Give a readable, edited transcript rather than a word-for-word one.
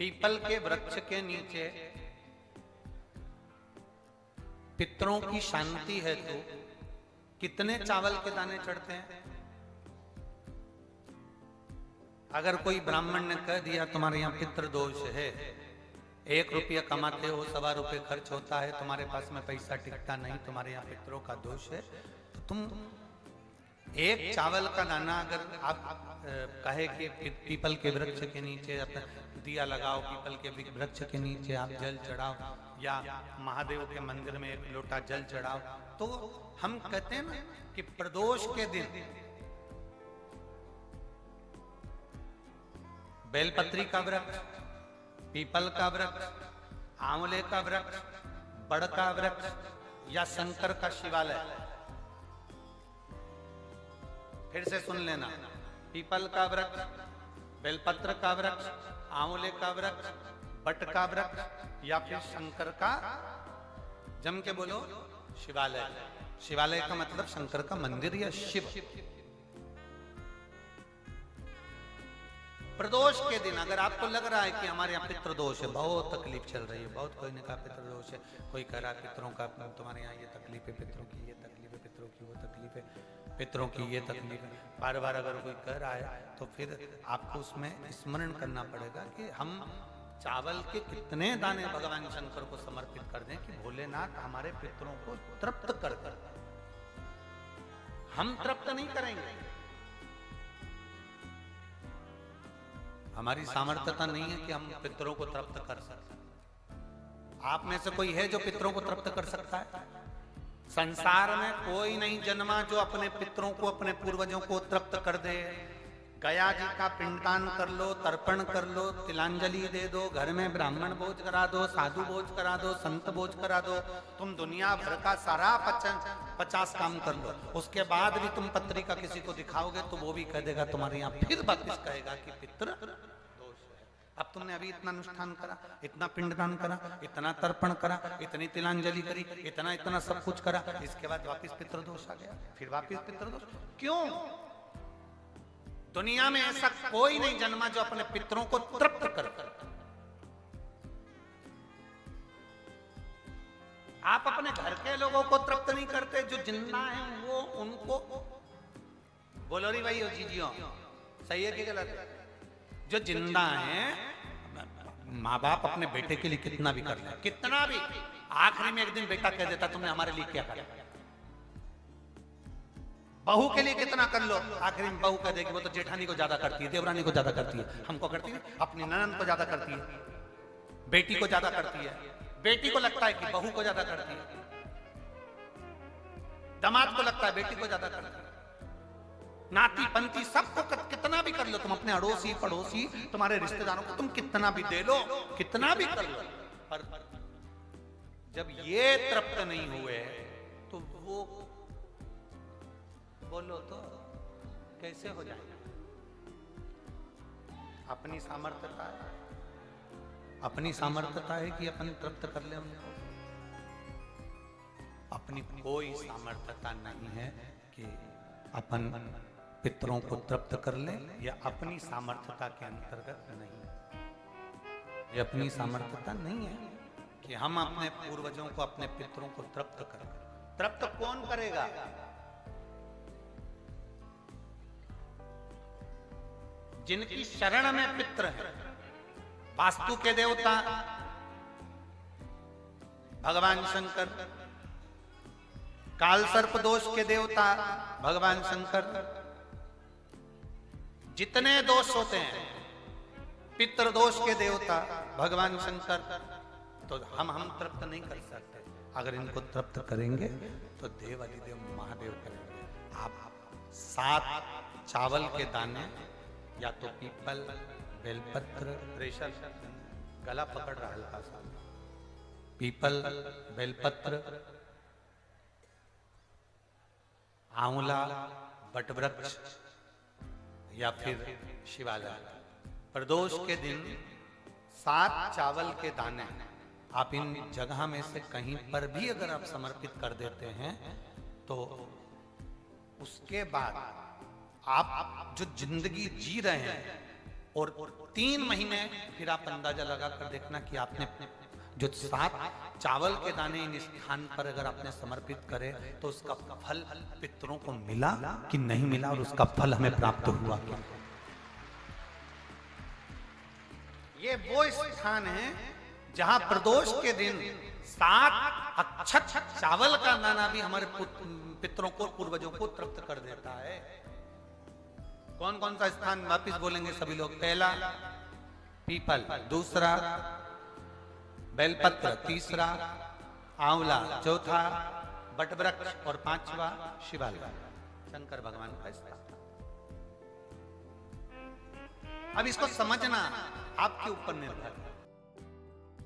People के वृक्ष के नीचे पितरों की शांति है तो कितने चावल के दाने चढ़ते हैं? अगर कोई ब्राह्मण ने कह दिया तुम्हारे यहाँ पितृ दोष है, 1 रुपया कमाते हो, 1.25 रुपये खर्च होता है, तुम्हारे पास में पैसा टिकता नहीं, तुम्हारे यहाँ पितरों का दोष है, तो तुम एक चावल का दाना अगर आप कहे कि पीपल के वृक्ष के नीचे दिया लगाओ, पीपल के वृक्ष के नीचे आप जल चढ़ाओ या महादेव के मंदिर में 1 लोटा जल चढ़ाओ, तो हम कहते हैं ना कि प्रदोष के दिन बेलपत्री का वृक्ष, पीपल का वृक्ष, आंवले का वृक्ष, बड़ का वृक्ष या शंकर का शिवालय, फिर से सुन लेना, पीपल का वृक्ष, बेलपत्र का वृक्ष, आंवले का वृक्ष, बट का वृक्ष या फिर शंकर का, जम के बोलो, शिवालय। शिवालय का मतलब शंकर का मंदिर या शिव। प्रदोष के दिन अगर आपको लग रहा है कि हमारे यहाँ पितृदोष है, बहुत तकलीफ चल रही है, बहुत कोई ने कहा पितृदोष है, कोई कह रहा है पितरों का, तुम्हारे यहाँ ये तकलीफ है, पितरों की ये तकलीफ है, पितरों की वो तकलीफ है, पितरों की ये तकलीफ है, बार बार अगर कोई कह रहा है तो फिर आपको उसमें स्मरण करना पड़ेगा कि हम चावल के कितने दाने भगवान शंकर को समर्पित कर दें कि भोलेनाथ हमारे पितरों को तृप्त कर कर। हम तृप्त नहीं करेंगे, हमारी सामर्थ्यता नहीं है कि हम पितरों को तृप्त कर सकते। आप में से कोई है जो पितरों को तृप्त कर सकता है? संसार में कोई नहीं जन्मा जो अपने पितरों को, अपने पूर्वजों को तृप्त कर दे। गया जी का पिंडदान कर लो, तर्पण कर लो, तिलांजलि दे दो, घर में ब्राह्मण भोज करा दो, साधु भोज करा दो, संत भोज करा दो, तुम दुनिया भर का सारा 50 काम कर लो, उसके बाद भी तुम पत्रिका किसी को दिखाओगे तो वो भी कह देगा तुम्हारे यहाँ, फिर वापिस कहेगा कि पितृ दोष है। अब तुमने अभी इतना अनुष्ठान करा, इतना पिंडदान करा, इतना तर्पण करा, इतनी तिलांजलि करी, इतना सब कुछ करा, इसके बाद वापिस पितृदोष आ गया, फिर वापिस पितृदोष। क्यों? दुनिया में ऐसा कोई नहीं जन्मा जो अपने पितरों को तृप्त कर। आप अपने घर के लोगों को तृप्त नहीं करते, जो जिंदा हैं वो उनको बोलो री भाई, जीजियो सही है कि गलत? जो जिंदा हैं, माँ बाप अपने बेटे के लिए कितना भी कर ले, कितना भी, आखिरी में एक दिन बेटा कह देता तुमने हमारे लिए क्या किया। बहू के लिए कितना कर लो, आखिरी में बहू कह देगी वो तो जेठानी को ज्यादा करती है, देवरानी को ज्यादा करती है, हमको करती है, अपनी ननद को ज्यादा करती है, बेटी को ज्यादा करती है, बेटी को लगता है कि बहू को ज्यादा करती है, दामाद को लगता है बेटी को ज्यादा करती है, नाती पंती सबको कितना भी कर लो, तुम अपने अड़ोसी पड़ोसी तुम्हारे रिश्तेदारों को तुम कितना भी दे लो, कितना भी कर लो, पर जब ये तृप्त नहीं हुए तो वो बोलो तो कैसे हो जाएगा? अपनी सामर्थ्यता है, अपनी सामर्थ्यता है कि अपन तृप्त कर ले उनको। अपनी कोई सामर्थ्यता नहीं है कि अपन पितरों को तृप्त कर ले, या अपनी सामर्थ्यता के अंतर्गत नहीं, ये अपनी सामर्थ्यता नहीं है कि हम अपने पूर्वजों को, अपने पितरों को तृप्त कर। तृप्त कौन करेगा? जिनकी शरण में पितृ है। वास्तु के देवता भगवान शंकर, काल सर्प दोष के देवता भगवान शंकर, जितने दोष होते हैं पितृ दोष के देवता भगवान शंकर, तो हम तृप्त नहीं कर सकते। अगर इनको तृप्त करेंगे तो देव अधिदेव महादेव करेंगे। आप 7 चावल के दाने, या तो पीपल, बेलपत्र, प्रेशर गला पकड़ रहा हल्का सा, पीपल, बेलपत्र, आंवला, बटवृक्ष या फिर शिवालय, प्रदोष के दिन 7 चावल के दाने आप इन जगह में से कहीं पर भी अगर आप समर्पित कर देते हैं तो उसके बाद आप जो जिंदगी जी रहे हैं और 3 महीने फिर आप अंदाजा लगा कर देखना कि आपने जो 7 चावल के दाने इन स्थान पर अगर आपने समर्पित करे तो उसका फल पितरों को मिला कि नहीं मिला, और उसका फल हमें प्राप्त हुआ क्या। ये वो स्थान है जहां प्रदोष के दिन 7 अक्षत चावल का दाना भी हमारे पितरों को, पूर्वजों को तृप्त कर देता है। कौन कौन सा स्थान वापिस बोलेंगे सभी लोग? पहला पीपल, दूसरा बेलपत्र, तीसरा आंवला, चौथा बटवृक्ष और 5वां शिवालय, शंकर भगवान का स्थान। अब इसको समझना आपके ऊपर निर्भर है।